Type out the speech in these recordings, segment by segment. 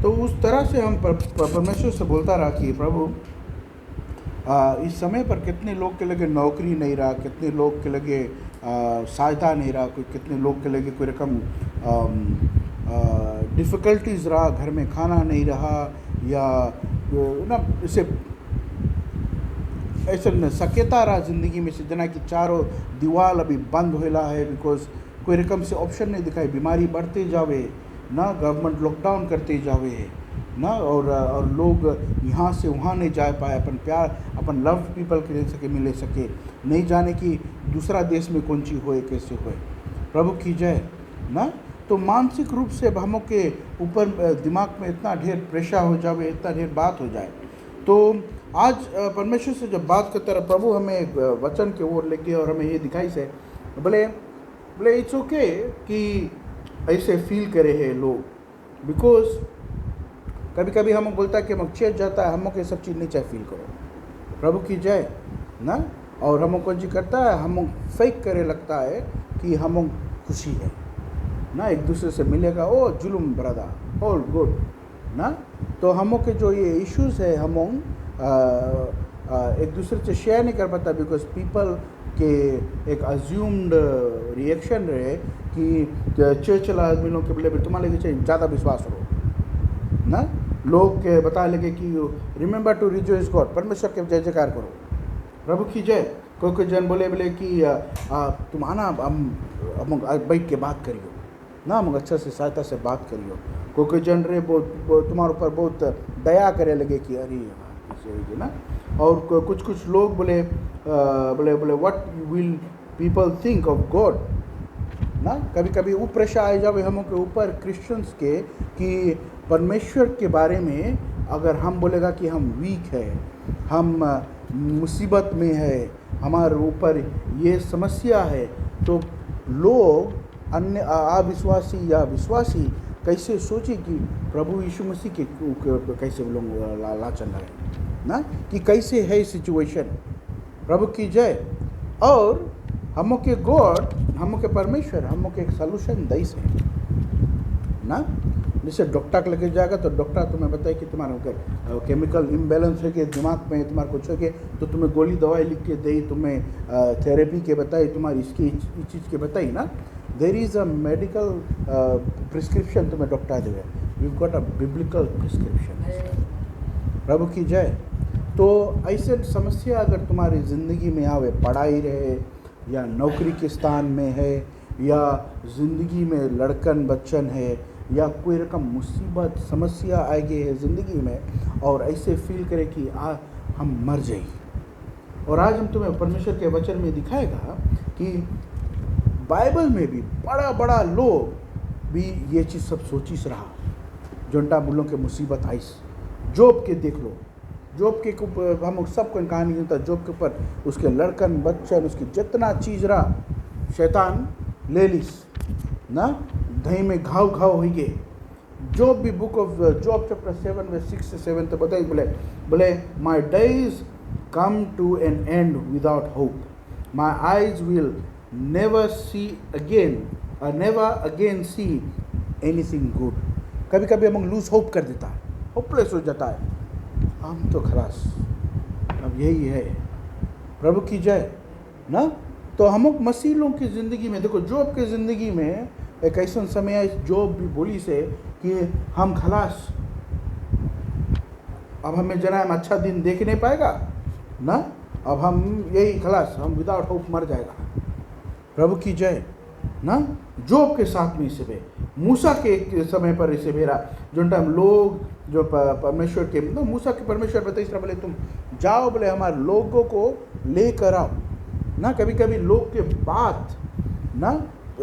तो उस तरह से हम परमेश्वर से बोलता रहा कि प्रभु इस समय पर कितने लोग के लगे नौकरी नहीं रहा, कितने लोग के लगे सहायता नहीं रहा, कितने लोग के लगे कोई रकम डिफ़िकल्टीज़ रहा, घर में खाना नहीं रहा, या ना इसे ऐसा न सकेता रहा ज़िंदगी में से जना कि चारों दीवार अभी बंद होला है, बिकॉज कोई रकम से ऑप्शन नहीं दिखाई, बीमारी बढ़ते जावे ना, गवर्नमेंट लॉकडाउन करते जावे ना, और लोग यहाँ से वहाँ नहीं जा पाए, अपन प्यार अपन लव पीपल के ले सके मिले सके, नहीं जाने कि दूसरा देश में कौन चीज़ होए कैसे होए। प्रभु की जय ना। तो मानसिक रूप से हम के ऊपर दिमाग में इतना ढेर प्रेशर हो जाए, इतना ढेर बात हो जाए। तो आज परमेश्वर से जब बात करता रहा, प्रभु हमें एक वचन के ओर लेके और हमें ये दिखाई से बोले इट्स ओके कि ऐसे फील करे हैं लोग, बिकॉज कभी कभी हम बोलता है कि हम चेत जाता है, हम के सब चीज़ नहीं चाहे फील करो। प्रभु की जय ना। और हम कौन चीज़ करता है, हम फेक करे लगता है कि हम खुशी है ना, एक दूसरे से मिलेगा, ओ जुलूम ब्रदर ऑल गुड ना। तो हम के जो ये इश्यूज़ है हम एक दूसरे से शेयर नहीं कर पाता, बिकॉज पीपल के एक अज्यूम्ड रिएक्शन रहे कि चर्च वाला आदमी लोग के बोले तुम्हारे लिए ज़्यादा विश्वास हो ना, लोग के बता लगे कि रिमेंबर टू रिजॉइस गॉड, परमेश्वर के जय जयकार करो। प्रभु की जय। कोई जन बोले कि तुम आना, हम बैठ के बात करियो ना, हम अच्छा से सहायता से बात करियो। कोई जन रे तुम्हारे ऊपर बहुत दया करे लगे कि अरे कैसे ना। और कुछ लोग बोले what will people think of God ना। कभी कभी वो प्रेशर आ जावे हम के ऊपर क्रिश्चियंस के कि परमेश्वर के बारे में अगर हम बोलेगा कि हम वीक है, हम मुसीबत में है, हमारे ऊपर ये समस्या है, तो लोग अन्य अविश्वासी या विश्वासी कैसे सोचे कि प्रभु यीशु मसीह के कैसे लोग लाचन रहे ना, कि कैसे है सिचुएशन। प्रभु की जय। और हम के गॉड, हम के परमेश्वर हम के एक सॉल्यूशन दई से ना। जैसे डॉक्टर के लगे जाएगा तो डॉक्टर तुम्हें बताए कि तुम्हारा केमिकल इम्बैलेंस है कि दिमाग में तुम्हारा कुछ है कि, तो तुम्हें गोली दवाई लिख के दे, तुम्हें थेरेपी के बताई, तुम्हारी इसकी इस चीज़ के बताई ना। There is a medical prescription तुम्हें डॉक्टर देवे, you got a biblical prescription. प्रभु की जय। तो ऐसे समस्या अगर तुम्हारी ज़िंदगी में आवे, पढ़ाई रहे या नौकरी के स्थान में है, या ज़िंदगी में लड़कन बच्चन है, या कोई रकम मुसीबत समस्या आ गई है ज़िंदगी में, और ऐसे फील करे कि हम मर जाए। और आज हम तुम्हें परमेश्वर के वचन में दिखाएगा कि बाइबल में भी बड़ा बड़ा लोग भी ये चीज़ सब सोचिस रहा, जोंटा बुलों के मुसीबत आइस। जोब के देख लो, जोब के ऊपर हम सबको कहानी सुनता, जोब के ऊपर उसके लड़कन बच्चन, उसकी जितना चीज़ रहा शैतान ले लिस ना, दही में घाव हो गए। जॉब भी बुक ऑफ जॉब चैप्टर 7 में 6 से 7 तक बताइए, बोले my days come to an end without hope, my eyes will never see again, never again see anything good. कभी कभी हम लूज होप कर देता है, होपलेस हो जाता है, हम तो खलास अब यही है। प्रभु की जय ना। तो हम मसीह लोगों की ज़िंदगी में देखो, जॉब की ज़िंदगी में एक ऐसा समय है, जॉब भी बोली से कि हम खलास, अब हमें जना हम अच्छा दिन देख नहीं पाएगा ना, अब हम यही खलास, हम विदाउट होप मर जाएगा। प्रभु की जय ना। जॉब के साथ में इसे बे मूसा के एक समय पर इसे बेरा, जो टाइम लोग जो परमेश्वर के ना, मूसा के परमेश्वर बताइए इस तरह बोले तुम जाओ, बोले हमारे लोगों को लेकर आओ ना। कभी कभी लोग के बात ना,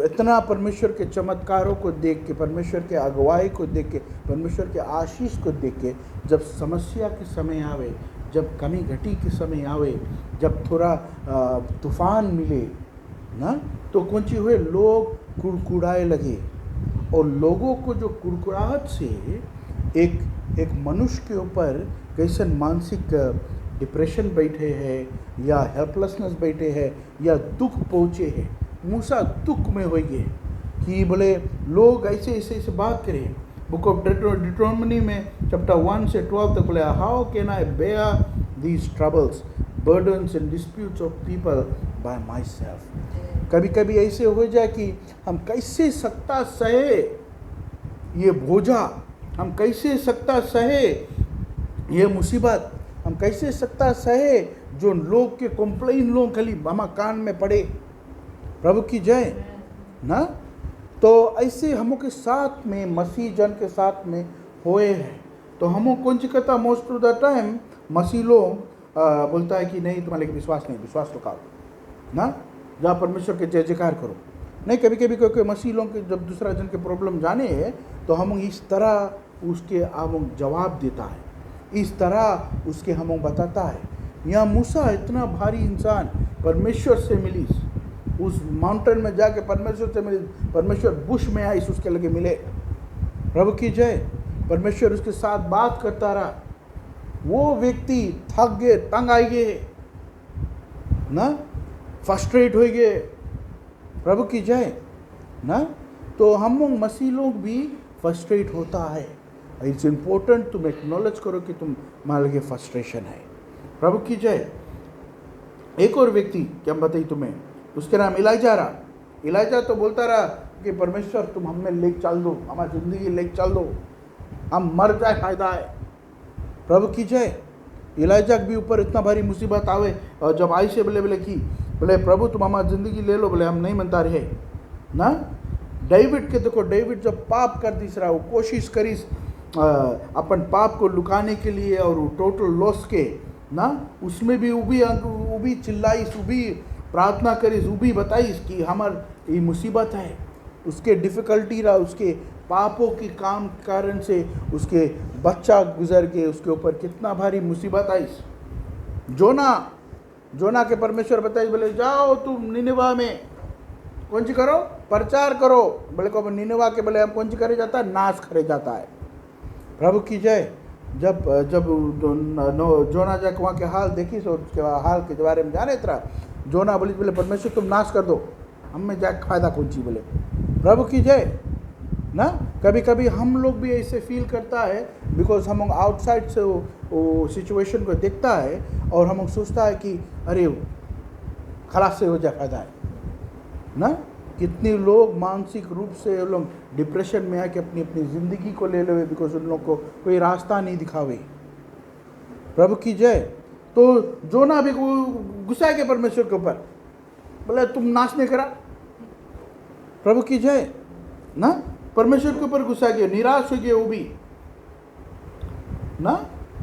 इतना परमेश्वर के चमत्कारों को देख के, परमेश्वर के अगुवाई को देख के, परमेश्वर के आशीष को देख के, जब समस्या के समय आवे, जब कमी घटी के समय आवे, जब थोड़ा तूफान मिले ना, तो कौन चीज़ हुए, लोग कुड़कुड़ाए लगे। और लोगों को जो कुड़कुड़ाहट से एक मनुष्य के ऊपर कैसे मानसिक डिप्रेशन बैठे हैं, या हेल्पलेसनेस बैठे हैं, या दुख पहुँचे हैं। मूसा दुख में हो गए कि बोले लोग ऐसे बात करें, बुक ऑफ डिट्रोनमी में चैप्टर 1 से 12 तक बोले, how can I bear these troubles burdens and disputes of people by myself. कभी कभी ऐसे हो जाए कि हम कैसे सकता सहे ये बोझा, हम कैसे सकता सहे ये मुसीबत, हम कैसे सकता सहे जो लोग के कंप्लेन लोग खाली हम कान में पड़े। प्रभु की जय ना। तो ऐसे हमों के साथ में मसीह जन के साथ में होए हैं। तो हमों कौन सी कहता मोस्ट ऑफ द टाइम मसीह लोग बोलता है कि नहीं तुम्हारे विश्वास नहीं, विश्वास तो करो ना, जहाँ परमेश्वर के जय जयकार करो। नहीं, कभी कभी कोई मसीह लोग के जब दूसरा जन के प्रॉब्लम जाने तो हम इस तरह उसके हम जवाब देता है, इस तरह उसके हम बताता है। यहाँ मूसा इतना भारी इंसान परमेश्वर से मिली, उस माउंटेन में जाके परमेश्वर से मिली, परमेश्वर बुश में आई उसके लगे मिले। प्रभु की जय। परमेश्वर उसके साथ बात करता रहा। वो व्यक्ति थक गए, तंग आई गए ना, फ्रस्ट्रेट हो गए। प्रभु की जय ना। तो हम मसीह लोग भी फ्रस्ट्रेट होता है। इट्स इम्पोर्टेंट तुम एक्नॉलेज करो कि तुम मान लगे फ्रस्ट्रेशन है। प्रभु की जय। एक और व्यक्ति क्या बताइए तुम्हें, उसके नाम इलाइजा रहा। इलाइजा तो बोलता रहा कि परमेश्वर तुम हमें लेके चल दो, हमारी ज़िंदगी लेके चल दो, हम मर जाए फायदा है। प्रभु की जय। इलाइजा के भी ऊपर इतना भारी मुसीबत आवे और जब आई से बोले की बोले प्रभु तुम हमारी ज़िंदगी ले लो, बोले हम नहीं मनता रहे ना। डेविड के देखो, डेविड जब पाप कर दिस रहा, वो कोशिश करीस अपन पाप को लुकाने के लिए और टोटल लॉस के ना, उसमें भी वो भी चिल्लाइस, वो भी प्रार्थना करीस, वो भी बताइस कि हमार ये मुसीबत है। उसके डिफ़िकल्टी रहा, उसके पापों के काम कारण से उसके बच्चा गुजर के उसके ऊपर कितना भारी मुसीबत आई। जोना के परमेश्वर बताइए बोले जाओ तुम निनिवा में कौन सी करो, प्रचार करो। बोले को निनिवा के बोले हम कौन सी करे जाता है, नाश करे जाता है। प्रभु की जय। जब जोना जाके वहाँ के हाल देखी तो उसके हाल के बारे में जाने तरह जोना बोले परमेश्वर तुम नाश कर दो, हमें जाके फायदा कौन सी। बोले प्रभु की जय ना। कभी कभी हम लोग भी ऐसे फील करता है बिकॉज हम आउटसाइड से वो सिचुएशन को देखता है और हम सोचता है कि अरे खलास से हो जाए फायदा है ना। कितने लोग मानसिक रूप से लोग डिप्रेशन में आके अपनी अपनी ज़िंदगी को ले ले बिकॉज उन लोग को कोई रास्ता नहीं दिखावे। प्रभु की जय। तो जोना भी गुस्सा के परमेश्वर के ऊपर, बोले तुम नाश नहीं करा। प्रभु की जय ना। परमेश्वर के ऊपर गुस्सा किया, निराश हो गए वो भी ना।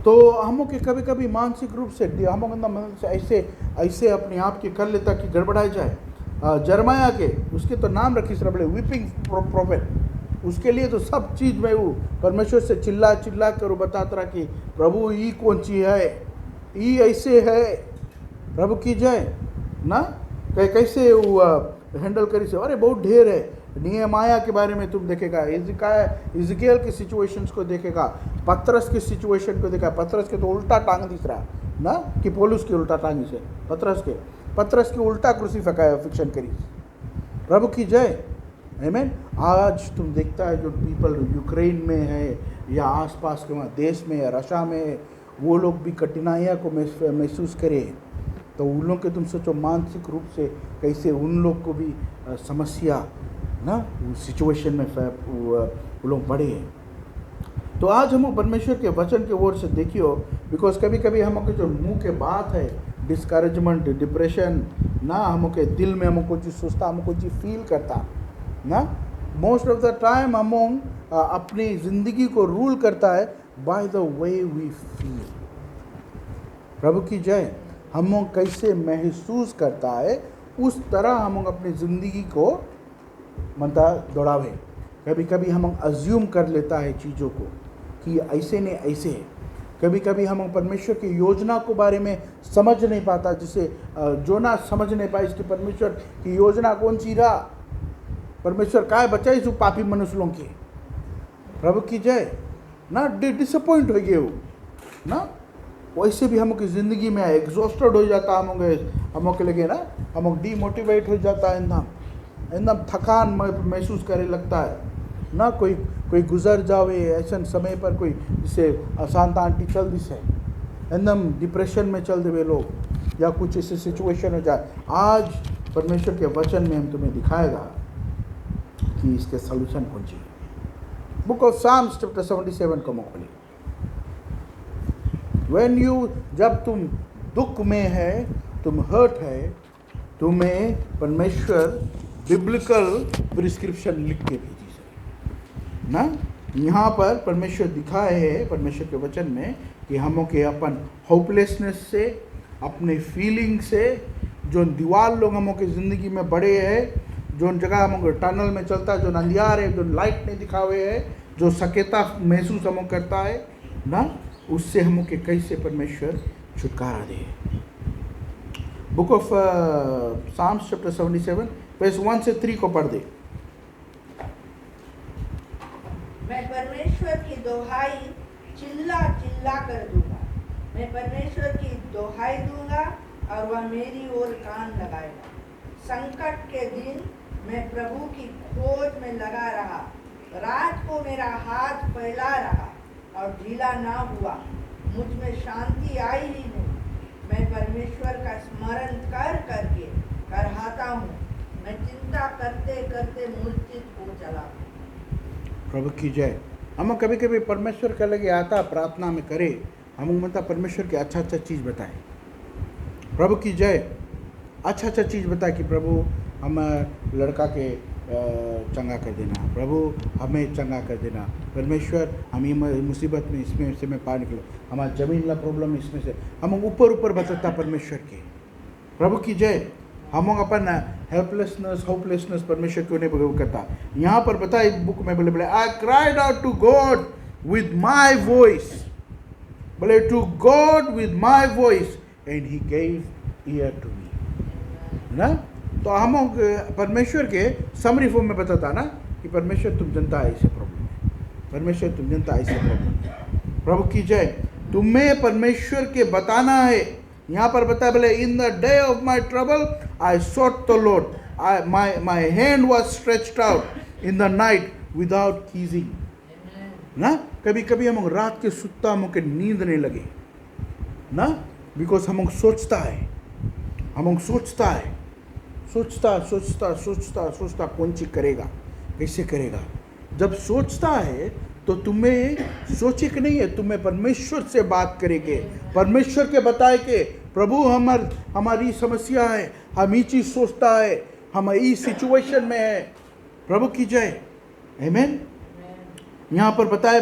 तो हम के कभी कभी मानसिक रूप से हम ऐसे ऐसे अपने आप के कर लेता कि गड़बड़ाई जाए। जरमाया के उसके तो नाम रखी सर बड़े वीपिंग प्रोफेट, उसके लिए तो सब चीज़ में वो परमेश्वर से चिल्ला चिल्ला कर वो बताता रहा कि प्रभु ये कौन सी है, ये ऐसे है। प्रभु की जय ना। कैसे वो हैंडल करी से, अरे बहुत ढेर है। नियमाया के बारे में तुम देखेगा, इज़राइल की सिचुएशंस को देखेगा, पतरस की सिचुएशन को देखा। पतरस के तो उल्टा टांग दिख रहा ना कि पौलुस की उल्टा टांगी से पतरस की उल्टा क्रूसिफिक्शन करी। प्रभु की जय। आमीन। आज तुम देखता है जो पीपल यूक्रेन में है या आसपास के वहाँ देश में या रशिया में, वो लोग भी कठिनाइयाँ को महसूस करें। तो उन लोग के तुम सोचो मानसिक रूप से कैसे उन लोग को भी समस्या ना सिचुएशन में वो लोग पड़े हैं। तो आज हम परमेश्वर के वचन के ओर से देखियो बिकॉज कभी कभी हमको जो मुंह के बात है डिस्करेजमेंट, डिप्रेशन ना, हमको दिल में हमको चीज़ सोचता, हमको चीज़ फील करता ना। मोस्ट ऑफ द टाइम हम अपनी ज़िंदगी को रूल करता है by the way we feel. प्रभु की जय। हम कैसे महसूस करता है उस तरह हम अपनी ज़िंदगी को मनता दौड़ावे। कभी कभी हम अज्यूम कर लेता है चीज़ों को कि ऐसे नहीं ऐसे है। कभी कभी हम परमेश्वर की योजना को बारे में समझ नहीं पाता, जिसे जोना समझ नहीं पाए इसकी परमेश्वर की योजना कौन सी रहा, परमेश्वर काय बचाई सु पापी मनुष्य लोगों के। प्रभु की जय ना। डिसअपॉइंट हो गए वो ना। वैसे भी हमकी ज़िंदगी में एग्जॉस्टेड हो जाता, हमके लगे ना, हम डीमोटिवेट हो जाता है, एकदम थकान महसूस करे लगता है ना कोई गुजर जावे ऐसा समय पर, कोई जिसे अशांत आंटी चल दिसे एकदम डिप्रेशन में चल देवे लोग, या कुछ ऐसे सिचुएशन हो जाए। आज परमेश्वर के वचन में हम तुम्हें दिखाएगा कि इसके सॉल्यूशन कौन सी है। बुक ऑफ साम्स चैप्टर 77 को खोलिए। When you, जब तुम दुख में है, तुम हर्ट है, तुम्हें परमेश्वर बिब्लिकल प्रिस्क्रिप्शन लिख के भेजी से ना। यहाँ पर परमेश्वर दिखाए है परमेश्वर के वचन में कि हम के अपन होपलेसनेस से, अपने फीलिंग से, जो दीवार लोग हम के ज़िंदगी में बड़े है, जो जगह हम टनल में चलता है, जो अंधियार है, जो लाइट नहीं दिखावे है, जो सकेता महसूस हम करता है ना, उससे हम के कैसे परमेश्वर छुटकारा दे। Book of Psalms chapter 77 verse 1 से 3 को पढ़ दे। मैं परमेश्वर की दोहाई चिल्ला चिल्ला कर दूंगा, मैं परमेश्वर की दोहाई दूंगा और वह मेरी ओर कान लगाएगा। संकट के दिन मैं प्रभु की खोज में लगा रहा, रात को मेरा हाथ फैला रहा और ढीला ना हुआ, मुझ में शांति आई ही नहीं। मैं परमेश्वर का स्मरण कर करके करहाता हूँ, मैं चिंता करते करते मूर्छित हो चला। प्रभु की जय। हम कभी कभी परमेश्वर के लगे आता प्रार्थना में करे, हम मतलब परमेश्वर के अच्छा चीज़ बताए। प्रभु की जय। अच्छा चीज़ बताए कि प्रभु हम लड़का के चंगा कर देना, प्रभु हमें चंगा कर देना, परमेश्वर हम ये मुसीबत में इसमें से मैं पार निकलो, हमारा ज़मीन ला प्रॉब्लम इसमें से हम ऊपर बताता परमेश्वर के। प्रभु की जय। हम अपन हेल्पलेसनेस होपलेसनेस परमेश्वर क्यों नहीं करता। यहाँ पर बताए बुक में बोले I cried out to God with my voice, बोले to God with my voice and he gave ear to me ना। तो हम परमेश्वर के समरी फॉर्म में बताता ना कि परमेश्वर तुम जनता ऐसे प्रॉब्लम है, परमेश्वर तुम जनता ऐसे प्रॉब्लम है। प्रभु की जय। तुम्हें परमेश्वर के बताना है। यहाँ पर बताया बोले in the day of my trouble I sought the Lord, my hand was stretched out in the night without ceasing ना। कभी कभी हम रात के सुत्ता हम के नींद नहीं लगे ना, बिकॉज हम सोचता है, हम सोचता है, सोचता कौन सी करेगा, कैसे करेगा। जब सोचता है तो तुम्हें सोचे कि नहीं है, तुम्हें परमेश्वर से बात करेंगे, परमेश्वर के बताए के प्रभु हमारी समस्या है, हम ये चीज़ सोचता है, हम इस सिचुएशन में है। प्रभु की जय। आमीन। यहाँ पर बताए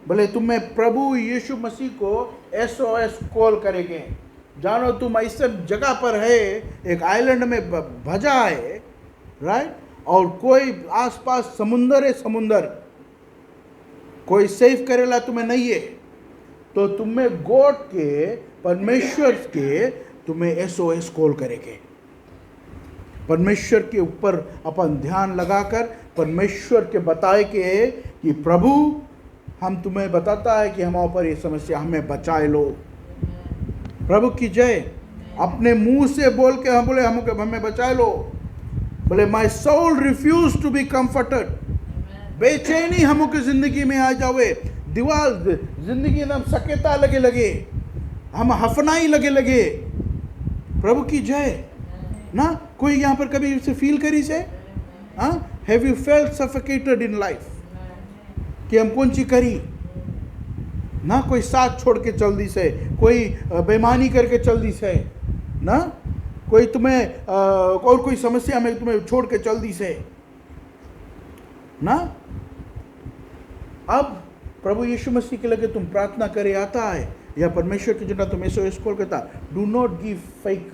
बोले तुम्हें प्रभु यीशु मसीह को SOS कॉल करेंगे। जानो तुम ऐसा जगह पर है, एक आइलैंड में भजा है, राइट, और कोई आसपास समुंदर है, समुंदर कोई सेव करेला तुम्हें नहीं है, तो तुम्हें गॉड के परमेश्वर के तुम्हें SOS कॉल करेंगे। परमेश्वर के ऊपर अपन ध्यान लगाकर परमेश्वर के बताए के कि प्रभु हम तुम्हें बताता है कि हमारे ऊपर ये समस्या, हमें बचाए लो। प्रभु की जय। अपने मुंह से बोल के हम बोले हमें बचा लो। बोले my soul refuse to be comforted. बेचैनी हम की जिंदगी में आ जावे, दीवार जिंदगी एकदम सकेता लगे, हम हफनाई लगे। प्रभु की जय ना। कोई यहाँ पर कभी इसे फील करी से, हाँ, have you felt suffocated in life कि हम कौन सी करी ना। कोई साथ छोड़ के चल दी से, कोई बेईमानी करके चल दी से ना, कोई तुम्हें और कोई समस्या में तुम्हें छोड़ के चल दी से ना। अब प्रभु यीशु मसीह के लगे तुम प्रार्थना करे आता है, या परमेश्वर की जगह तुम SOS कॉल करता। Do not give fake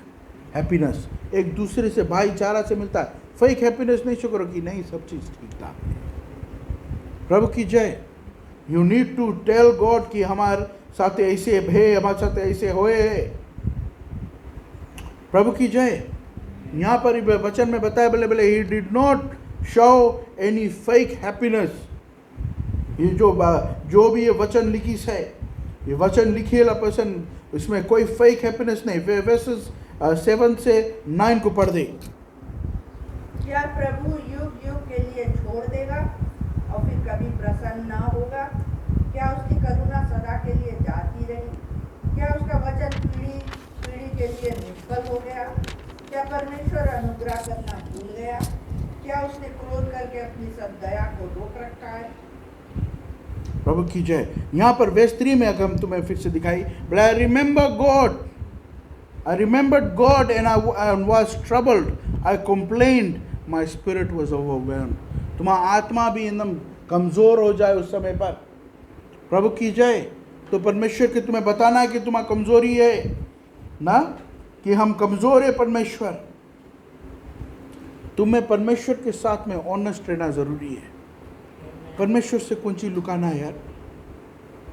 happiness. एक दूसरे से भाईचारा से मिलता है, फेक हैप्पीनेस नहीं शो करो कि नहीं सब चीज़ ठीक था। प्रभु की जय। You need to tell God कि हमारे साथ ऐसे है, हमारे साथ ऐसे होए है। प्रभु की जय। यहाँ पर वचन में बताया बोले he did not show any fake happiness. ये जो भी ये वचन लिखी है, ये वचन लिखी पर्सन, इसमें कोई फेक हैप्पीनेस नहीं। वर्सेस 7 से 9 को पढ़ दे। क्या प्रभु युग युग के लिए छोड़ देगा और विफल हो गया? क्या परमेश्वर अनुग्रह करना भूल गया? क्या उसने क्रोध करके अपनी सब दया को रोक रखा है? प्रभु की जय। यहाँ पर verse 3 में अगर हम तुम्हें फिर से दिखाई, but I remember God, I remembered God and I was troubled, I complained, my spirit was overwhelmed. तुम्हारा आत्मा भी एकदम कमजोर हो जाए उस समय पर, प्रभु की जय, तो परमेश्वर के तुम्हें बताना है कि तुम्हारा कमजोरी है ना, कि हम कमजोर है परमेश्वर। तुम्हें परमेश्वर के साथ में ऑनेस्ट रहना जरूरी है। परमेश्वर से कौन चीज लुकाना है यार?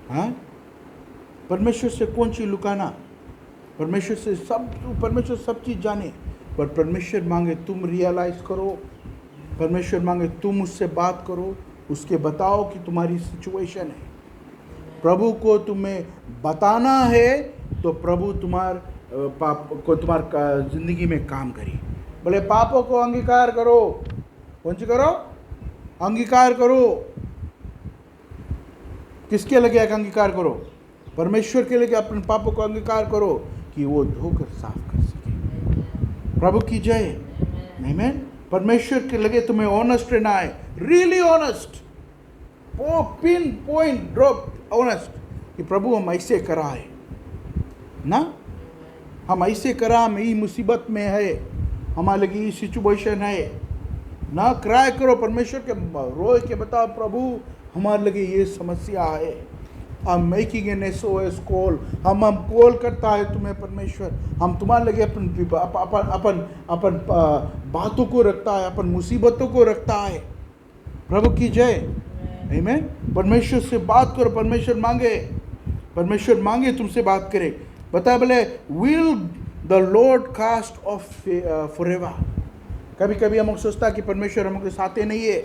हाँ, परमेश्वर से कौन चीज लुकाना? परमेश्वर सब चीज जाने, पर परमेश्वर मांगे तुम रियलाइज करो, परमेश्वर मांगे तुम उससे बात करो, उसके बताओ कि तुम्हारी सिचुएशन है। प्रभु को तुम्हें बताना है तो प्रभु तुम्हार जिंदगी में काम करी। बोले पापों को अंगीकार करो, कौन सी करो? अंगीकार करो। किसके लगे अंगीकार करो? परमेश्वर के लिए अपने पापों को अंगीकार करो कि वो धोकर साफ कर सके। प्रभु की जय। आमीन। परमेश्वर के लगे तुम्हें ऑनेस्ट रहना है, रियली ऑनेस्ट, वो पिन पॉइंट ड्रॉप ऑनेस्ट, कि प्रभु हम ऐसे करा है ना, हम ऐसे करा, हम ये मुसीबत में है, हमारे लगी ये सिचुएशन है ना। क्राई करो परमेश्वर के, रोए के बताओ प्रभु हमारे लगे ये समस्या है। हम मेकिंग एन SOS कॉल, हम कॉल करता है तुम्हें परमेश्वर, हम तुम्हारे लगे अपन बातों को रखता है, अपन मुसीबतों को रखता है। प्रभु की जय। आमीन। परमेश्वर से बात करो, परमेश्वर मांगे तुमसे बात करे। बता बोले will the Lord cast off forever. कभी कभी हम सोचता है कि परमेश्वर हमको साथ नहीं है,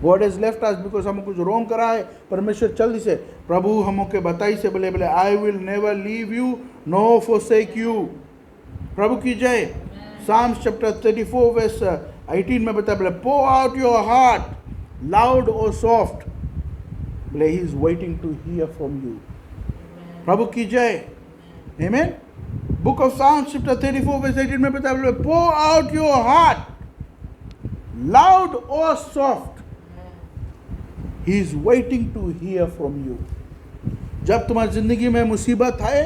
God has left us because हमको कुछ रॉन्ग करा है। परमेश्वर जल्दी से प्रभु हमको बताई से बोले I will never leave you no forsake you. प्रभु की जय। Psalms chapter 34 verse 18 में बता बोले pour out your heart loud or soft, बोले he is waiting to hear from you। प्रभु की जय। Amen। Book of Psalms chapter 34 verse 18 में बता बोले pour out your heart loud or soft, he is waiting to hear from you। जब तुम्हारी जिंदगी में मुसीबत है,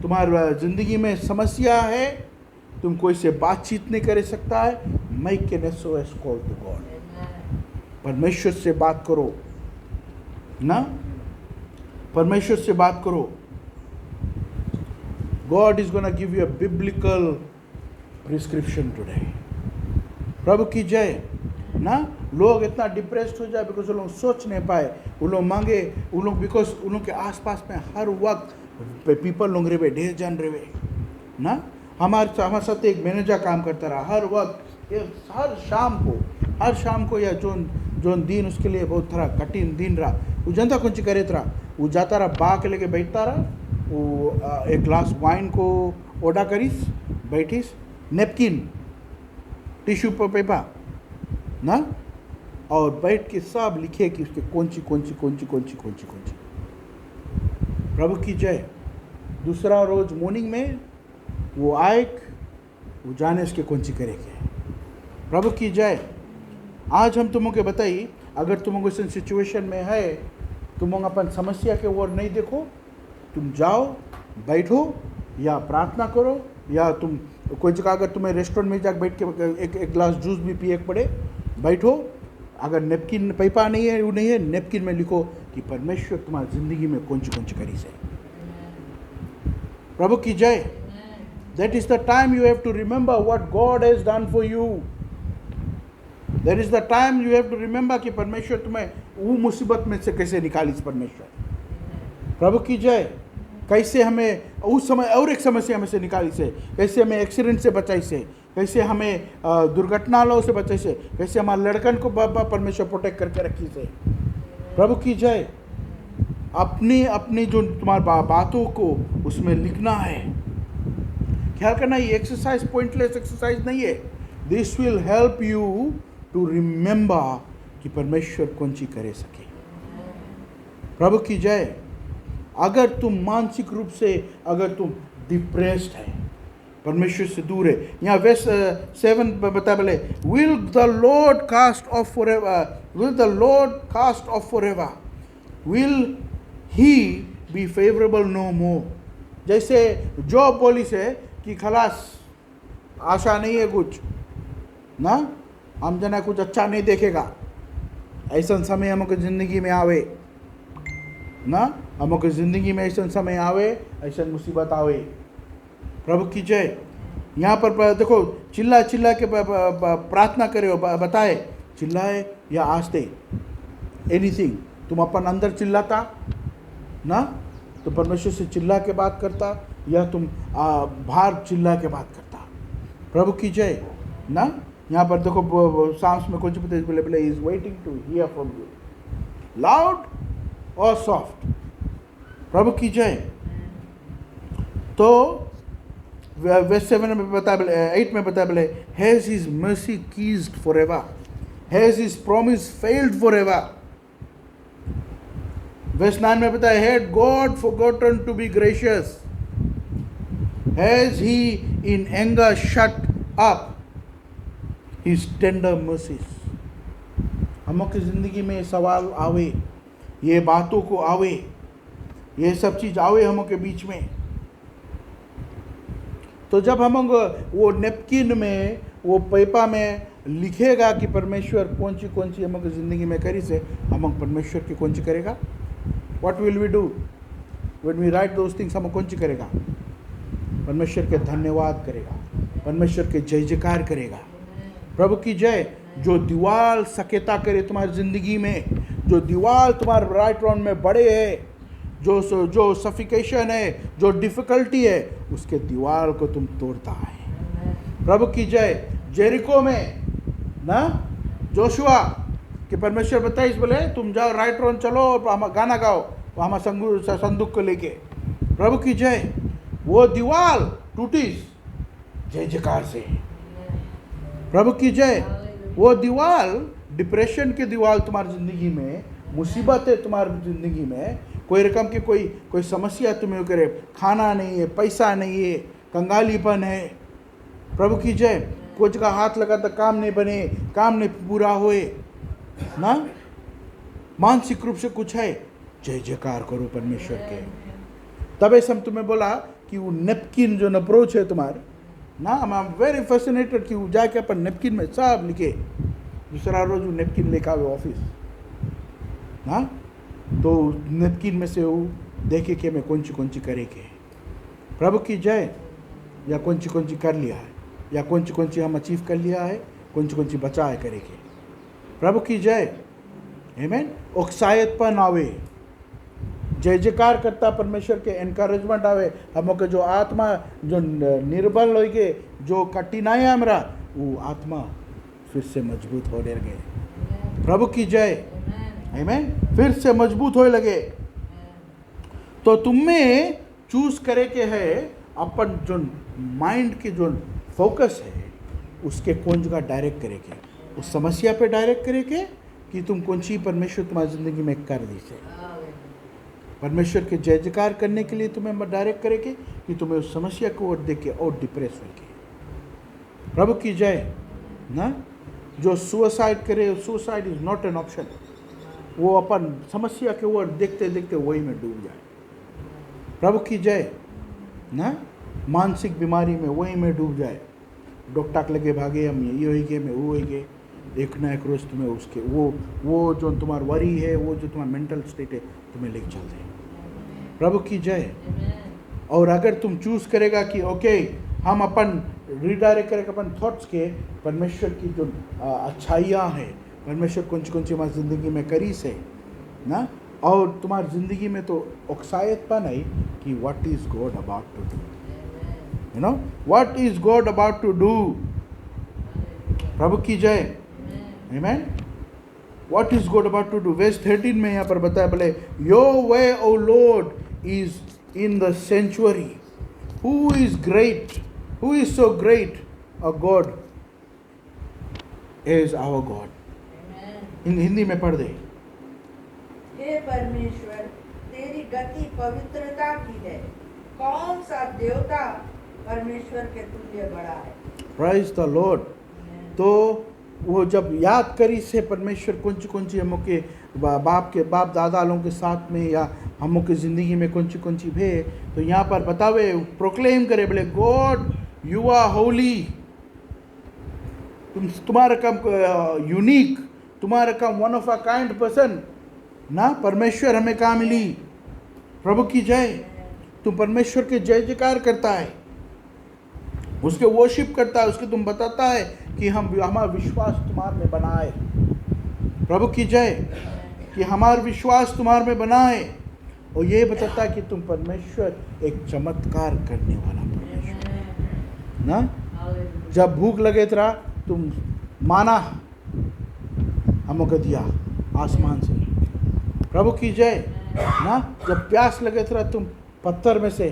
तुम्हारी जिंदगी में समस्या है, तुम कोई से बातचीत नहीं कर सकता है, make an SOS call to God। परमेश्वर से बात करो ना, परमेश्वर से बात करो। God is gonna give you a biblical prescription today। प्रभु की जय ना। लोग इतना डिप्रेस्ड हो जाए बिकॉज वो लोग सोच नहीं पाए, वो लोग मांगे, वो लोग बिकॉज उन लोग के आसपास में हर वक्त पीपल लोग रहे, ढेर जन रहे ना। हमारे साथ एक मैनेजर काम करता रहा, हर वक्त हर शाम को या जो दिन उसके लिए बहुत थोड़ा कठिन दिन रहा, वो जनता कुछ करे रहा, वो जाता रहा बा के लेके बैठता रहा, वो एक ग्लास वाइन को ऑर्डर करीस, बैठीस, नेपकिन टिश्यू पेपर ना, और बैठ के सब लिखे कि उसके कौन सी। प्रभु की जय। दूसरा रोज मॉर्निंग में वो आए, वो जाने उसके कौन सी करेंगे। प्रभु की जय। आज हम तुमको बताई, अगर तुम इस सिचुएशन में है, तुम अपन समस्या के ओर नहीं देखो, तुम जाओ बैठो या प्रार्थना करो, या तुम कोई जगह अगर तुम्हें रेस्टोरेंट में जाकर बैठ के एक गिलास जूस भी पिए पड़े, बैठो। अगर नेपकिन पेपर नहीं है, वो नहीं है, नेपकिन में लिखो कि परमेश्वर तुम्हारी जिंदगी में कौन सी करी से। प्रभु की जय। That is the time you have to remember what God has done for you. That is the time you have to remember कि परमेश्वर तुम्हें वो मुसीबत में से कैसे निकाली परमेश्वर। प्रभु की जय। कैसे हमें उस समय और एक समस्या में से निकाली से, कैसे हमें एक्सीडेंट से बचाई से, कैसे हमें दुर्घटनाओं से बचाई से, कैसे हमारे लड़कन को परमेश्वर प्रोटेक्ट करके रखी से। प्रभु की जय। अपनी जो तुम्हारी बातों को उसमें लिखना है, ख्याल करना, ये एक्सरसाइज पॉइंटलेस एक्सरसाइज नहीं है। This will help you to remember कि परमेश्वर कौन सी करे सके। प्रभु की जय। अगर तुम मानसिक रूप से अगर तुम डिप्रेस्ड है, परमेश्वर से दूर है। यहाँ वर्स 7 बता बोले, will the Lord cast off forever, will the Lord cast off forever, will he be favourable no more. जैसे जॉब बोली से कि खलास आशा नहीं है कुछ ना, हम जना कुछ अच्छा नहीं देखेगा, ऐसा समय हमको ज़िंदगी में आवे ना, हमको ज़िंदगी में ऐसा समय आवे, ऐसा मुसीबत आवे। प्रभु की जय। यहाँ पर देखो, चिल्ला चिल्ला के प्रार्थना करे हो, बताए चिल्लाए या आस्ते, एनीथिंग। तुम अपन अंदर चिल्लाता ना तो परमेश्वर से चिल्ला के बात करता, या तुम बाहर चिल्ला के बात करता। प्रभु की जय ना। यहाँ पर देखो साम्स में कुछ बोले is waiting to hear from you, loud और सॉफ्ट। प्रभु की जय। तो वर्स 7 में बता बोले, 8 में बता बोले, has his mercy ceased forever, has his promise failed forever. Verse 9 में बताया, had God forgotten to be gracious, has he in anger shut up his tender mercies. हमकी जिंदगी में सवाल आवे, ये बातों को आवे, ये सब चीज आवे हम के बीच में। तो जब हम वो नेपकिन में, वो पेपर में लिखेगा कि परमेश्वर कौन सी हम जिंदगी में करी से, हम परमेश्वर की कौन सी करेगा। What will we do when we write those things? हम कौन सी करेगा? परमेश्वर के धन्यवाद करेगा, परमेश्वर के जय जयकार करेगा। प्रभु की जय। जो दीवार सकेता करे तुम्हारी जिंदगी में, जो दीवार तुम्हारे राइट राउंड में बड़े है, जो सफिकेशन है, जो डिफिकल्टी है, उसके दीवार को तुम तोड़ता है। प्रभु की जय। जेरिको में ना जोशुआ कि परमेश्वर बताइए, बोले तुम जाओ राइट राउंड चलो और हम गाना गाओ, हम संदूक को लेके। प्रभु की जय। वो दीवार टूटी जय जयकार से। प्रभु की जय। वो दीवार, डिप्रेशन की दीवार तुम्हारी ज़िंदगी में, मुसीबत है तुम्हारी ज़िंदगी में, कोई रकम की कोई समस्या तुम्हें करे, खाना नहीं है, पैसा नहीं है, कंगालीपन है। प्रभु की जय। कुछ का हाथ लगा तो काम नहीं बने, काम नहीं पूरा होए ना, मानसिक रूप से कुछ है, जय जयकार करो परमेश्वर के। तब ऐसा तुम्हें बोला कि वो नेपकिन जो अप्रोच है तुम्हारे ना, आई एम वेरी फैसिनेटेड कि वो जाके अपन नेपकिन में सब लिखे, दूसरा रोज वो नेपकिन लेकर आवे ऑफिस ना, तो नेपकिन में से वो देखे कि मैं कौन सी करेंगे। प्रभु की जय। या कौन सी कर लिया है, या कौन सी हम अचीव कर लिया है, कौन सी बचा है करेंगे। प्रभु की जय। आमीन। उत्साहितपन आवे, जय जयकार करता परमेश्वर के एनकरेजमेंट आवे। हम जो आत्मा जो निर्बल हो गए, जो कठिनाई हमरा, वो आत्मा फिर से मजबूत होने लगे। प्रभु की जय। आमीन। फिर से मजबूत होने लगे। तो तुम्हें चूज करे के है अपन जो माइंड के जो फोकस है, उसके कौन जगह डायरेक्ट करे के, उस समस्या पे डायरेक्ट करे के, कि तुम कौन सी परमेश्वर तुम्हारी जिंदगी में कर दी से। परमेश्वर के जय जयकार करने के लिए तुम्हें डायरेक्ट करेंगे, कि तुम्हें उस समस्या को और देख के और डिप्रेस होगी। प्रभु की जय ना। जो सुसाइड करे, suicide is not an option. वो अपन समस्या के ओर देखते देखते वही में डूब जाए। प्रभु की जय ना। मानसिक बीमारी में वही में डूब जाए, डॉक्टर के लगे भागे, हम ये होइगे, मैं वो होइगे, एक ना एक रोज तुम्हें उसके वो जो तुम्हारा वरी है, वो जो तुम्हारा मेंटल स्टेट है, तुम्हें लेके चल जाए। प्रभु की जय। और अगर तुम चूज करेगा कि ओके, हम अपन रिडायरेक्ट करेगा अपन थॉट्स के, परमेश्वर की जो अच्छाइयाँ हैं, परमेश्वर कौन सी हमारी ज़िंदगी में करी से ना, और तुम्हारी ज़िंदगी में तो उत्साहितपन है कि what is God about to do, you know, what is God about to do. प्रभु की जय। आमीन। What is God about to do. Verse 13 में यहाँ पर बताया, बोले your way O Lord is in the sanctuary, who is great, who is so great a God is our God. In Hindi में पढ़ दे। हे परमेश्वर, तेरी गति पवित्रता की है, कौन सा देवता परमेश्वर के तुल्य बड़ा है। Praise the Lord. तो वो जब याद करी से परमेश्वर कुंची हमके बाप दादा लोगों के साथ में या हम के ज़िंदगी में कुंची भे, तो यहाँ पर बतावे प्रोक्लेम करे बोले गॉड यू आर होली, तुम्हारा काम यूनिक, तुम्हारा काम one of a kind person ना। परमेश्वर हमें कहाँ मिली? प्रभु की जय। तुम परमेश्वर के जय जयकार करता है, उसके वर्शिप करता है, उसके तुम बताता है कि हमारा विश्वास तुम्हारे में बना है। प्रभु की जय। कि हमारा विश्वास तुम्हारे में बना है, और ये बताता है कि तुम परमेश्वर एक चमत्कार करने वाला परमेश्वर ना। जब भूख लगे तेरा तुम माना हमको दिया आसमान से। प्रभु की जय ना। जब प्यास लगे तेरा तुम पत्थर में से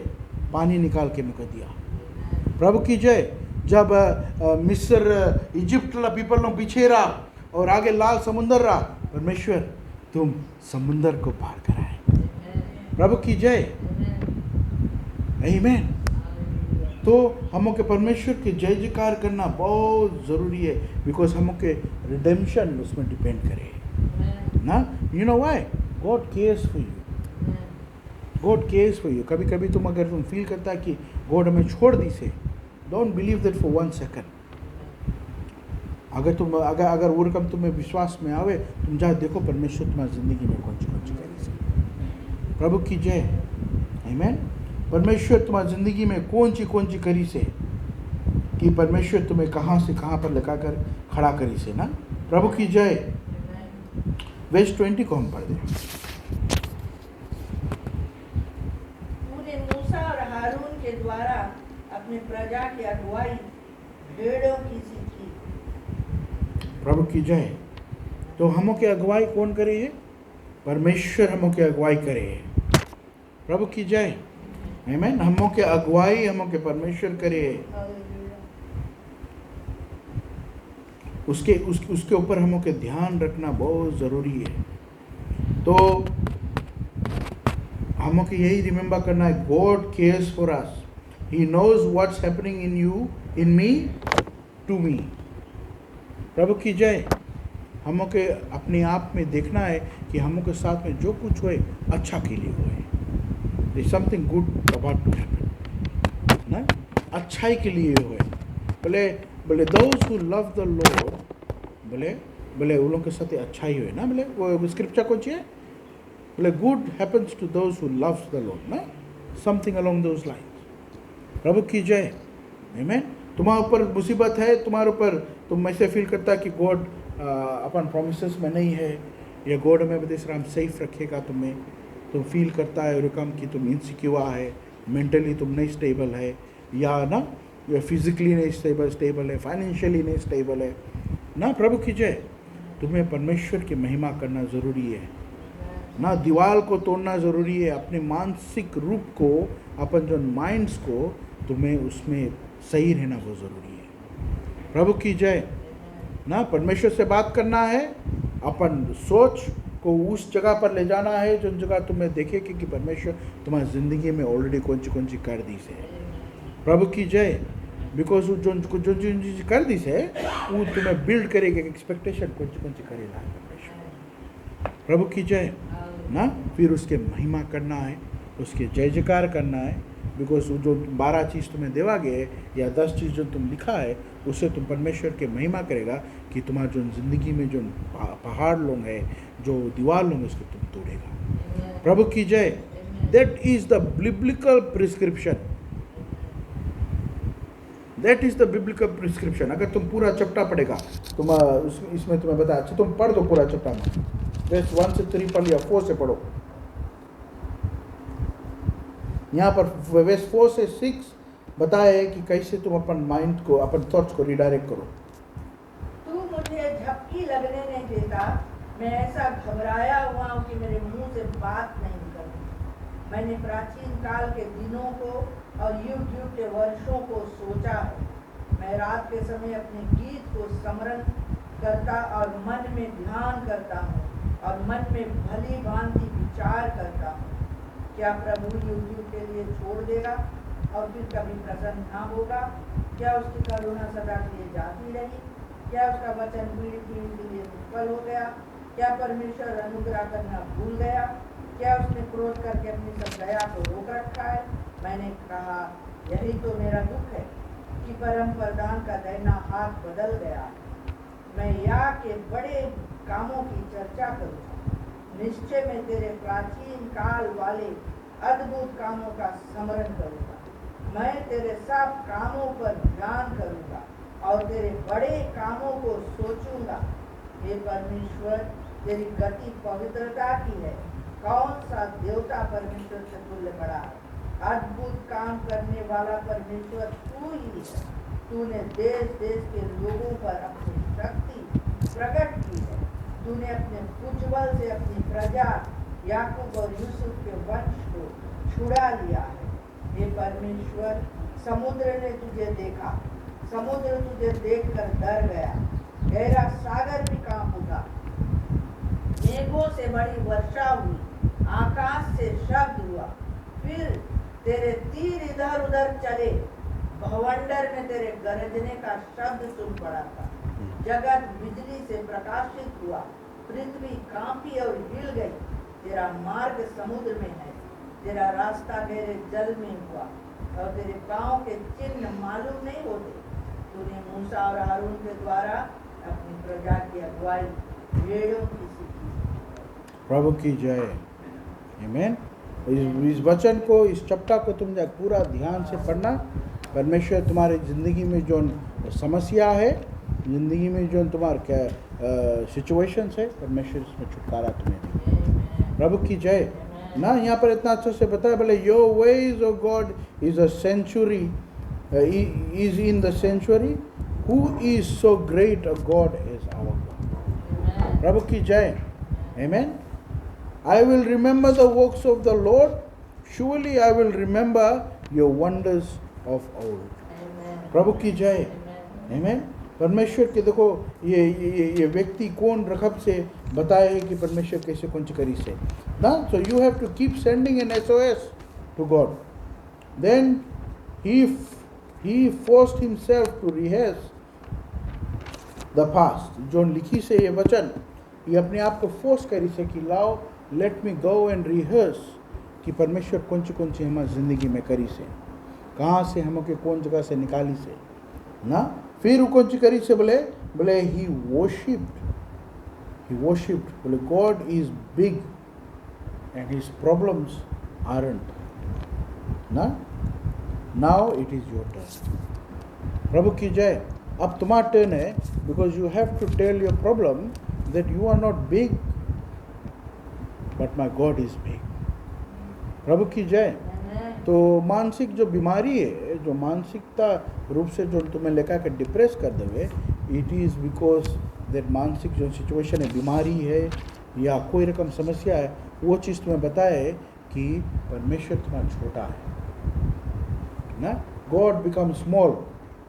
पानी निकाल के मुझको दिया। प्रभु की जय। जब मिस्र इजिप्ट ला पीपल लोग पीछे रहा और आगे लाल समुंदर रहा, परमेश्वर तुम समुंदर को पार कराए। प्रभु की जय। आमीन। तो हम के परमेश्वर के जय जयकार करना बहुत ज़रूरी है, बिकॉज हम के रिडेम्पशन उसमें डिपेंड करे ना। You know why? God cares for you. God cares for you. कभी कभी अगर तुम फील करता है कि गॉड हमें छोड़ दी से, don't believe that for 1 second. अगर वो रकम तुम्हें विश्वास में आवे, तुम जा देखो परमेश्वर तुम्हारी ज़िंदगी में कौन सी करी से। प्रभु की जय। आमीन। परमेश्वर तुम्हारी ज़िंदगी में कौन सी करी से, कि परमेश्वर तुम्हें कहाँ से कहाँ पर लगा कर खड़ा करी से ना। प्रभु की जय। वर्स 20 को हम पढ़ दें। तूने मूसा और हारून के द्वारा अपने प्रजा की अगुवाई भेड़ों की सी की। प्रभु की जय। तो हमों के अगुवाई कौन करे है? परमेश्वर हमों के अगुवाई करे है। प्रभु की जय। आमीन। हमों के अगुवाई हमों के परमेश्वर करे है। उसके ऊपर हमों के ध्यान रखना बहुत ज़रूरी है। तो हमों के यही रिमेंबर करना है, God cares for us. He knows what's happening in you, in me, to me. प्रभु की जय। हमों के अपने आप में देखना है कि हमों के साथ में जो कुछ होए अच्छा के लिए होए। There is something good about to happen ना, अच्छाई के लिए होए। बोले those who love the Lord, बोले उन लोगों के साथ अच्छाई होए ना। बोले वो स्क्रिप्चर कौन सी है? बोले good happens to those who loves the Lord ना, something along those lines। प्रभु की जय। आमीन। तुम्हारे ऊपर मुसीबत है, तुम्हारे ऊपर तुम ऐसे फील करता कि गॉड अपन प्रोमिसेस में नहीं है, या गॉड में बदेसराम सेफ रखेगा तुम्हें। तुम फील करता है रकम कि तुम इनसिक्योर है, मेंटली तुम नहीं स्टेबल है, या ना फिजिकली नहीं स्टेबल है, फाइनेंशियली नहीं स्टेबल है ना। प्रभु की जय। तुम्हें परमेश्वर की महिमा करना ज़रूरी है ना। दीवार को तोड़ना ज़रूरी है। अपने मानसिक रूप को, अपन जो माइंड्स को, तुम्हें उसमें सही रहना बहुत ज़रूरी है। प्रभु की जय ना। परमेश्वर से बात करना है, अपन सोच को उस जगह पर ले जाना है जो जगह तुम्हें देखे कि परमेश्वर तुम्हारी ज़िंदगी में ऑलरेडी कौन सी कर दी से। प्रभु की जय। बिकॉज जो चीज़ कर दी से वो तुम्हें बिल्ड करेगा एक्सपेक्टेशन कौन सी करेगा परमेश्वर। प्रभु की जय ना। फिर उसके महिमा करना है, उसके जय जयकार करना है। बिकॉज जो 12 चीज़ तुम्हें देवा गए या 10 चीज़ जो तुम लिखा है, उससे तुम परमेश्वर के महिमा करेगा कि तुम्हारा जो ज़िंदगी में जो पहाड़ लोग है, जो दीवार लोग, उसको तुम तोड़ेगा। प्रभु की जय। That is the biblical prescription. That is the biblical prescription. अगर तुम पूरा चैप्टर पढ़ेगा, तुम इसमें तुम्हें बता, अच्छा तुम पढ़ दो पूरा चैप्टर में, वर्स 1 से 3 पढ़ लिया, 4 से पढ़ो। यहाँ पर वर्स 4 से 6 बताया है कि कैसे तुम अपन माइंड को, अपन थॉट्स को रिडायरेक्ट करो। तू मुझे झपकी लगने नहीं देता। मैं ऐसा घबराया हुआ हूँ कि मेरे मुंह से बात नहीं निकलती। मैंने प्राचीन काल के दिनों को और युग के वर्षों को सोचा है। मैं रात के समय अपने गीत को स्मरण करता और मन में ध्यान करता हूँ और मन में भली भांति विचार करता हूँ। क्या प्रभु युग के लिए छोड़ देगा? और फिर कभी प्रसन्न ना होगा? क्या उसकी करुणा सदा के लिए जाती रही? क्या उसका वचन पीढ़ी पीढ़ी के लिए निष्फल हो गया? क्या परमेश्वर अनुग्रह करना भूल गया? क्या उसने क्रोध करके अपनी सब दया को रोक रखा है? मैंने कहा, यही तो मेरा दुख है कि परम प्रधान का दाहिना हाथ बदल गया। मैं या के बड़े कामों की चर्चा करूँगा, निश्चय में तेरे प्राचीन काल वाले अद्भुत कामों का स्मरण करूँगा। मैं तेरे सब कामों पर ध्यान करूँगा और तेरे बड़े कामों को सोचूंगा। हे परमेश्वर, तेरी गति पवित्रता की है। कौन सा देवता परमेश्वर से तुल्य बड़ा है? अद्भुत काम करने वाला परमेश्वर तू ही है। तूने देश देश के लोगों पर अपनी शक्ति प्रकट की है। तूने अपने उज्ज्वल से अपनी प्रजा याकूब और यूसुफ के वंश को छुड़ा लिया है। हे परमेश्वर, समुद्र ने तुझे देखा, समुद्र तुझे देखकर डर गया, गहरा सागर भी कांप उठा। मेघों से बड़ी वर्षा हुई, आकाश से शब्द हुआ, फिर तेरे तीर इधर उधर चले, भवंडर में तेरे गरजने का शब्द सुन पड़ा था। जगत बिजली से प्रकाशित हुआ, पृथ्वी कांपी और हिल गई। तेरा मार्ग समुद्र में है, तेरा रास्ता गहरे जल में हुआ और तेरे पांव के चिन्ह मालूम नहीं होते। तूने मूसा और हारून के द्वारा अपनी प्रजा की अगुवाई भेड़ों की सीखी। प्रभु की जय। आमीन। इस वचन को, इस चप्टा को तुम जब पूरा ध्यान से पढ़ना, परमेश्वर तुम्हारी ज़िंदगी में जो समस्या है, ज़िंदगी में जो तुम्हारे क्या सिचुएशंस है, परमेश्वर इसमें छुटकारा तुम्हें देगा। प्रभु की जय ना। यहाँ पर इतना अच्छा से बताया, बोले your ways of God is a sanctuary, is in the sanctuary, who is so great a God is our God. प्रभु की जय। आमीन। I will remember the works of the Lord. Surely I will remember your wonders of old. प्रभु की जय। Amen. परमेश्वर के देखो ये व्यक्ति कौन रखब से बताए कि परमेश्वर कैसे कौन करी से ना। So you have to keep sending an SOS to God. Then he forced himself to rehearse the past. जो लिखी से ये वचन, ये अपने आप को फोर्स करी से कि लाओ, let me go and rehearse कि परमेश्वर कौन सी हमारी ज़िंदगी में करी से, कहाँ से हम के कौन जगह से निकाली से ना। फिर वो कौन सी करी से बोले ही वर्शिप्ड बोले God is big and his problems aren't ना। Now it is your turn. प्रभु की जय। अब तुम्हारा टर्न है, because you have to tell your problem that you are not big but my God is big. प्रभु की जय। तो मानसिक जो बीमारी है, जो मानसिकता रूप से जो तुम्हें लेकर के डिप्रेस कर देवे, इट इज़ बिकॉज दैट मानसिक जो सिचुएशन है, बीमारी है या कोई रकम समस्या है, वो चीज़ तुम्हें बताए कि परमेश्वर तुम्हारा छोटा है ना। God becomes small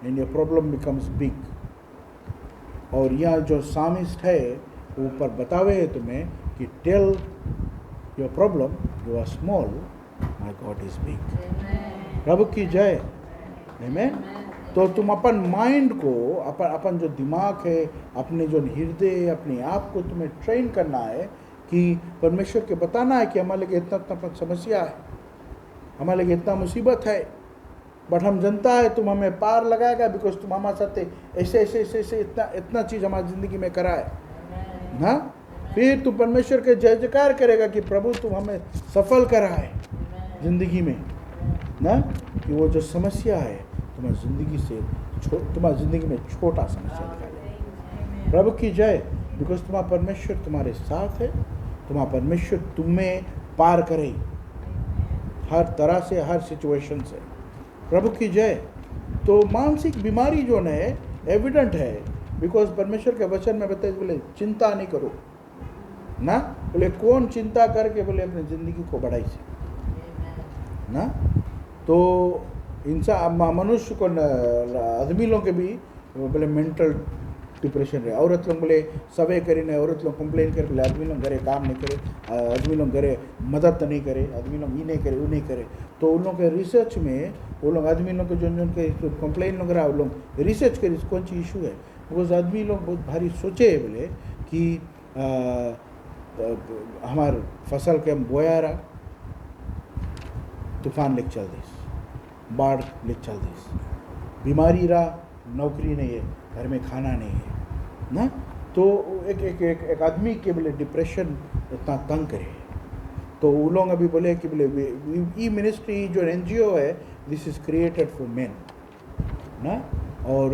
and your problem becomes big. और यहाँ जो सामिस्ट है वो ऊपर बतावे है तुम्हें कि tell your problem you are small, my God is big. प्रभु की जय। आमीन। तो तुम अपन माइंड को, अपन जो दिमाग है, अपने जो हृदय, अपने आप को तुम्हें ट्रेन करना है कि परमेश्वर के बताना है कि हमारे लिए इतना समस्या है, हमारे लिए इतना मुसीबत है, बट हम जनता है तुम हमें पार लगाएगा, बिकॉज तुम हमारे साथ ऐसे इतना चीज़ हमारी ज़िंदगी में करा है ना। फिर तुम परमेश्वर के जय जयकार करेगा कि प्रभु तुम हमें सफल करा है ज़िंदगी में ना, कि वो जो समस्या है तुम्हारी ज़िंदगी में छोटा समस्या निकाले। प्रभु की जय। बिकॉज तुम्हारा परमेश्वर तुम्हारे साथ है, तुम्हारा परमेश्वर तुम्हें पार करे हर तरह से, हर सिचुएशन से। प्रभु की जय। तो मानसिक बीमारी जो है एविडेंट है, बिकॉज परमेश्वर के वचन में बताए, बोले चिंता नहीं करो ना। बोले कौन चिंता करके बोले अपनी ज़िंदगी को बढ़ाई से ना। तो इंसान मनुष्य को आदमी लोग के भी बोले मेंटल डिप्रेशन रहे। औरत लोग बोले सवे करीने औरत लोग कंप्लेन करे बोले आदमी लोग घरे काम नहीं करे, आदमी लोग घरे मदद नहीं करे, आदमी लोग ये नहीं करे वो नहीं करे। तो उन लोग के रिसर्च में वो लोग आदमी लोग के जो के कंप्लेन लोग रहा वो लोग रिसर्च करे कौन सी इशू है। बिकॉज आदमी लोग बहुत भारी सोचे बोले कि हमार फसल के हम बोया रहा, तूफान लेके चल दिस, बाढ़ लेके चल दिस, बीमारी रहा, नौकरी नहीं है, घर में खाना नहीं है ना। तो एक आदमी के बोले डिप्रेशन इतना तंग करे। तो वो लोग अभी बोले कि बोले ये मिनिस्ट्री जो NGO है this is created for men ना। और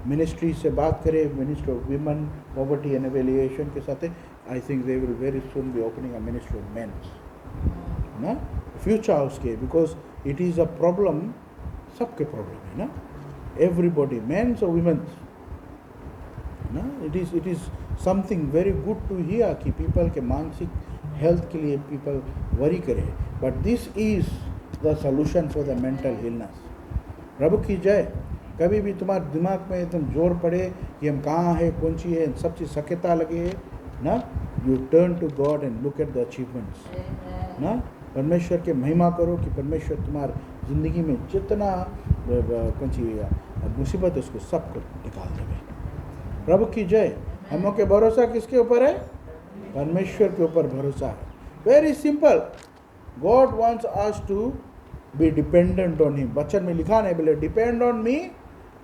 मिनिस्ट्री से बात करें, ministry of women poverty and evaluation के साथ I think they will very soon be opening a ministry of mens ना, फ्यूचर हाउस के। Because it is a problem, सबके प्रॉब्लम है ना, एवरीबॉडी मेन्स और वीमेन्स ना। It is something very good to hear कि पीपल के मानसिक हेल्थ के लिए पीपल वरी करें। But this is the solution for the mental illness. प्रभु की जय। कभी भी तुम्हारे दिमाग में एकदम जोर पड़े कि हम कहाँ है, कौन सी है, सब चीज़ सकेता लगे ना, you turn to God and look at the achievements ना। परमेश्वर के महिमा करो कि परमेश्वर तुम्हारी ज़िंदगी में जितना कौन सी मुसीबत है उसको सबको निकाल देवे। प्रभु की जय। हम लोग के भरोसा किसके ऊपर है? परमेश्वर के ऊपर भरोसा है। Very simple, God wants us to be dependent on him. वचन में लिखा नहीं बोले डिपेंड ऑन मी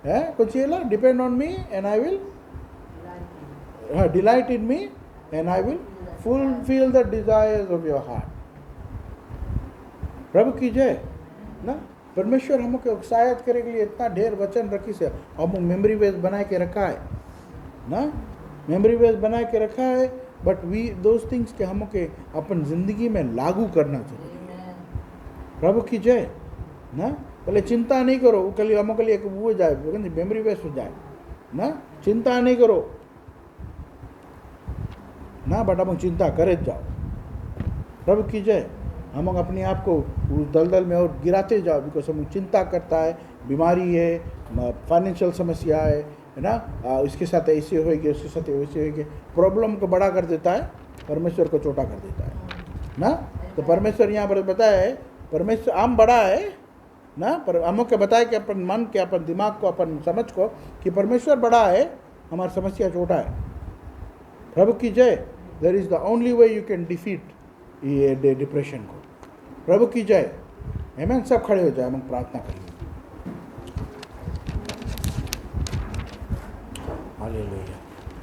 है, कुछ ये ला depend on me and I will delight in me and I will fulfil the desires of your heart. प्रभु की जय ना। परमेश्वर हमको उत्साहित करे के लिए इतना ढेर वचन रखी से हम मेमोरी बेस बना के रखा है ना, मेमोरी बेस बना के रखा है। बट वी दोज थिंग्स के हमके अपन जिंदगी में लागू करना चाहिए। प्रभु की जय ना। बोले चिंता नहीं करो, वो कल हमको लिए वो हो जाए, मेमोरी बेस हो जाए ना, चिंता नहीं करो ना, बट हम चिंता करे जाओ। प्रभु की जय। हम अपने आप को उस दलदल में और गिराते जाओ, बिकॉज हम चिंता करता है, बीमारी है, फाइनेंशियल समस्या है ना, इसके साथ ऐसे होएगी, उसके साथ वैसे होएगी, प्रॉब्लम को बड़ा कर देता है, परमेश्वर को छोटा कर देता है ना। तो परमेश्वर यहाँ पर बताया है, परमेश्वर आम बड़ा है ना, पर हम के बताए कि अपन मन के, अपन दिमाग को, अपन समझ को कि परमेश्वर बड़ा है, हमारी समस्या छोटा है। प्रभु की जय। There is the only way you can defeat ये डिप्रेशन को। प्रभु की जय। आमीन। सब खड़े हो जाए, हम प्रार्थना करेंगे। हालेलुया।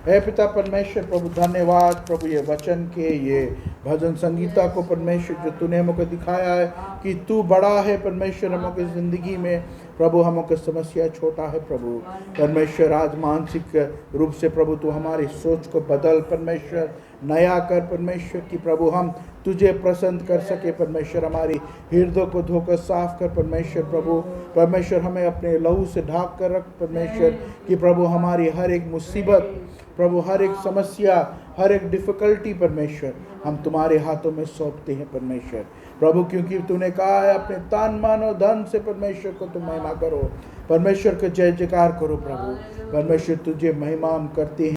हे पिता परमेश्वर, प्रभु धन्यवाद प्रभु ये वचन के, ये भजन संगीता को परमेश्वर जो तूने हमको दिखाया है कि तू बड़ा है परमेश्वर हमको ज़िंदगी में। प्रभु हमको समस्या छोटा है प्रभु परमेश्वर। आज मानसिक रूप से प्रभु तू हमारी सोच को बदल परमेश्वर, नया कर परमेश्वर कि प्रभु हम तुझे प्रसन्न कर सके परमेश्वर। हमारी हृदय को धोकर साफ कर परमेश्वर। प्रभु परमेश्वर हमें अपने लहू से ढाक कर रख परमेश्वर कि प्रभु हमारी हर एक मुसीबत, प्रभु हर एक समस्या, हर एक डिफ़िकल्टी परमेश्वर हम तुम्हारे हाथों में सौंपते हैं परमेश्वर। प्रभु क्योंकि तूने कहा है अपने तन मन और धन से परमेश्वर को तुम महिमा करो परमेश्वर को जय जयकार करो प्रभु परमेश्वर। तुझे महिमा हम करते हैं।